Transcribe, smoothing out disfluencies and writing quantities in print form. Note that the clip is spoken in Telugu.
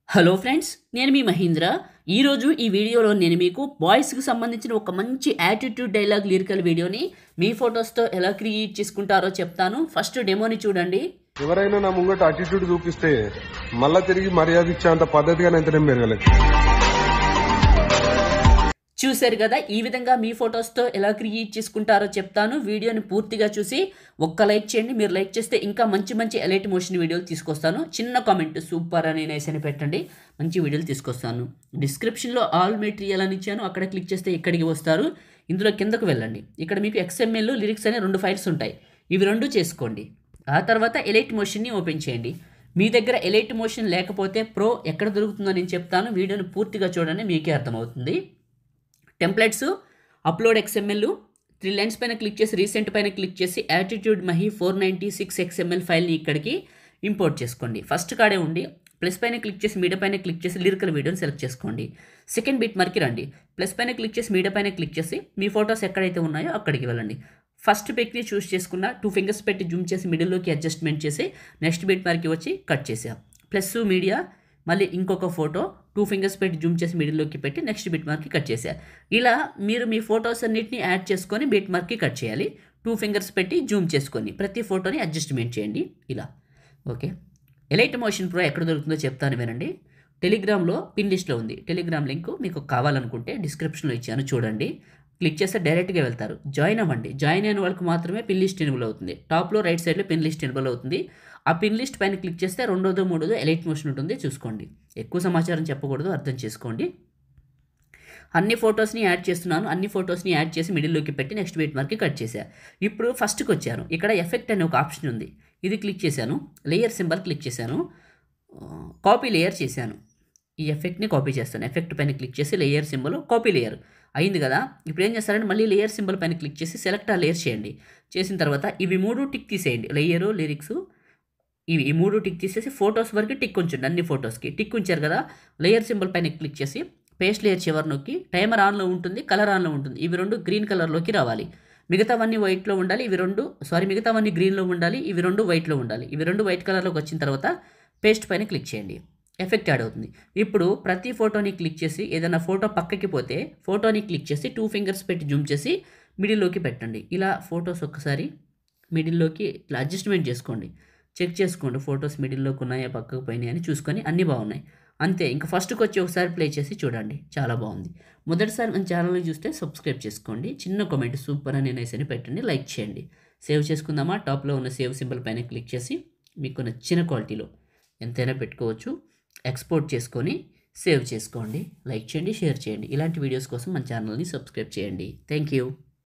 హలో ఫ్రెండ్స్, నేను మీ మహేంద్ర. ఈరోజు ఈ వీడియోలో నేను మీకు బాయ్స్కి సంబంధించిన ఒక మంచి యాటిట్యూడ్ డైలాగ్ లిరికల్ వీడియోని మీ ఫొటోస్తో ఎలా క్రియేట్ చేసుకుంటారో చెప్తాను. ఫస్ట్ డెమోని చూడండి. ఎవరైనా నా ముంగట అటిట్యూడ్ చూపిస్తే మళ్ళా తిరిగి మర్యాద ఇచ్చేంత పద్ధతిగా నేను మెరగలేదు. చూశారు కదా, ఈ విధంగా మీ ఫొటోస్తో ఎలా క్రియేట్ చేసుకుంటారో చెప్తాను. వీడియోని పూర్తిగా చూసి ఒక్క లైక్ చేయండి. మీరు లైక్ చేస్తే ఇంకా మంచి మంచి ఎలైట్ మోషన్ వీడియోలు తీసుకొస్తాను. చిన్న కామెంట్ సూపర్ అని నైస్ అని పెట్టండి, మంచి వీడియోలు తీసుకొస్తాను. డిస్క్రిప్షన్లో ఆల్ మెటీరియల్ అని ఇచ్చాను, అక్కడ క్లిక్ చేస్తే ఇక్కడికి వస్తారు. ఇందులో కిందకు వెళ్ళండి. ఇక్కడ మీకు XML లిరిక్స్ అనే 2 ఫైల్స్ ఉంటాయి. ఇవి 2 చేసుకోండి. ఆ తర్వాత ఎలైట్ మోషన్ని ఓపెన్ చేయండి. మీ దగ్గర ఎలైట్ మోషన్ లేకపోతే ప్రో ఎక్కడ దొరుకుతుందో నేను చెప్తాను. వీడియోని పూర్తిగా చూడండి, మీకే అర్థమవుతుంది. టెంప్లెట్స్, అప్లోడ్ XML, 3 లైన్స్ పైన క్లిక్ చేసి రీసెంట్ పైన క్లిక్ చేసి యాటిట్యూడ్ మహి 496 XML ఫైల్ని ఇక్కడికి ఇంపోర్ట్ చేసుకోండి. ఫస్ట్ కాడే ఉండి ప్లస్ పైన క్లిక్ చేసి మీడియా పైన క్లిక్ చేసి లిరికల్ వీడియోని సెలెక్ట్ చేసుకోండి. సెకండ్ బిట్ మార్క్కి రండి. ప్లస్ పైన క్లిక్ చేసి మీడియా పైన క్లిక్ చేసి మీ ఫొటోస్ ఎక్కడైతే ఉన్నాయో అక్కడికి వెళ్ళండి. ఫస్ట్ పిక్ని చూస్ చేసుకున్న 2 ఫింగర్స్ పెట్టి జూమ్ చేసి మిడిల్లోకి అడ్జస్ట్మెంట్ చేసి నెక్స్ట్ బిట్ మార్క్కి వచ్చి కట్ చేసాం. ప్లస్ మీడియా మళ్ళీ ఇంకొక ఫోటో 2 ఫింగర్స్ పెట్టి జూమ్ చేసి మిడిల్లోకి పెట్టి నెక్స్ట్ బిట్ మార్క్కి కట్ చేశారు. ఇలా మీరు మీ ఫొటోస్ అన్నిటిని యాడ్ చేసుకొని బిట్ మార్క్కి కట్ చేయాలి. 2 ఫింగర్స్ పెట్టి జూమ్ చేసుకొని ప్రతి ఫోటోని అడ్జస్ట్మెంట్ చేయండి ఇలా. ఓకే, ఎలైట్ మోషన్ ప్రో ఎక్కడ దొరుకుతుందో చెప్తాను వినండి. టెలిగ్రామ్లో పిన్ లిస్ట్లో ఉంది. టెలిగ్రామ్ లింక్ మీకు కావాలనుకుంటే డిస్క్రిప్షన్లో ఇచ్చాను, చూడండి. క్లిక్ చేస్తే డైరెక్ట్గా వెళ్తారు. జాయిన్ అవ్వండి. జాయిన్ అయిన వాళ్ళకి మాత్రమే పిన్ లిస్ట్ ఎనేబుల్ అవుతుంది. టాప్లో రైట్ సైడ్లో పిన్ లిస్ట్ ఎనేబుల్ అవుతుంది. ఆ పిన్ లిస్ట్ పైన క్లిక్ చేస్తే 2వ 3వ ఎలైట్ మోషన్ ఉంటుంది, చూసుకోండి. ఎక్కువ సమాచారం చెప్పకూడదు, అర్థం చేసుకోండి. అన్ని ఫొటోస్ని యాడ్ చేస్తున్నాను. అన్ని ఫొటోస్ని యాడ్ చేసి మిడిల్లోకి పెట్టి నెక్స్ట్ బిట్ మార్క్కి కట్ చేశాను. ఇప్పుడు ఫస్ట్కి వచ్చాను. ఇక్కడ ఎఫెక్ట్ అనే ఒక ఆప్షన్ ఉంది, ఇది క్లిక్ చేశాను. లేయర్ సింబల్ క్లిక్ చేశాను. కాపీ లేయర్ చేశాను. ఈ ఎఫెక్ట్ని కాపీ చేస్తాను. ఎఫెక్ట్ పైన క్లిక్ చేసి లేయర్ సింబల్ కాపీ లేయర్ అయింది కదా. ఇప్పుడు ఏం చేస్తారంటే మళ్ళీ లేయర్ సింబల్ పైన క్లిక్ చేసి సెలెక్ట్ ఆ లేయర్ చేయండి. చేసిన తర్వాత ఇవి 3 టిక్ తీసేయండి. లేయరు, లిరిక్స్, ఇవి ఈ 3 టిక్ తీసేసి ఫొటోస్ వరకు టిక్ ఉంచండి. అన్ని ఫొటోస్కి టిక్ ఉంచారు కదా. లేయర్ సింబల్ పైన క్లిక్ చేసి పేస్ట్ లేయర్ చివరి నొక్కి టైమర్ ఆన్లో ఉంటుంది, కలర్ ఆన్లో ఉంటుంది. ఇవి 2 గ్రీన్ కలర్లోకి రావాలి. మిగతావన్నీ వైట్లో ఉండాలి. మిగతావన్నీ గ్రీన్లో ఉండాలి. ఇవి 2 వైట్లో ఉండాలి. ఇవి 2 వైట్ కలర్లోకి వచ్చిన తర్వాత పేస్ట్ పైన క్లిక్ చేయండి. ఎఫెక్ట్ యాడ్ అవుతుంది. ఇప్పుడు ప్రతి ఫోటోని క్లిక్ చేసి ఏదైనా ఫోటో పక్కకి పోతే ఫోటోని క్లిక్ చేసి 2 ఫింగర్స్ పెట్టి జూమ్ చేసి మిడిల్లోకి పెట్టండి. ఇలా ఫొటోస్ ఒక్కసారి మిడిల్లోకి ఇట్లా అడ్జస్ట్మెంట్ చేసుకోండి. చెక్ చేసుకోండి ఫొటోస్ మిడిల్లోకి ఉన్నాయా పక్కకు పోయినాయి అని చూసుకొని అన్నీ బాగున్నాయి. అంతే, ఇంకా ఫస్ట్కి వచ్చి ఒకసారి ప్లే చేసి చూడండి, చాలా బాగుంది. మొదటిసారి మన ఛానల్ని చూస్తే సబ్స్క్రైబ్ చేసుకోండి. చిన్న కామెంట్ సూపర్ అని నైస్ అని పెట్టండి, లైక్ చేయండి. సేవ్ చేసుకుందామా? టాప్లో ఉన్న సేవ్ సింబల్ పైన క్లిక్ చేసి మీకు నచ్చిన క్వాలిటీలో ఎంతైనా పెట్టుకోవచ్చు. ఎక్స్పోర్ట్ చేసుకొని సేవ్ చేసుకోండి. లైక్ చేయండి, షేర్ చేయండి. ఇలాంటి వీడియోస్ కోసం మన ఛానల్ని సబ్స్క్రైబ్ చేయండి. Thank you.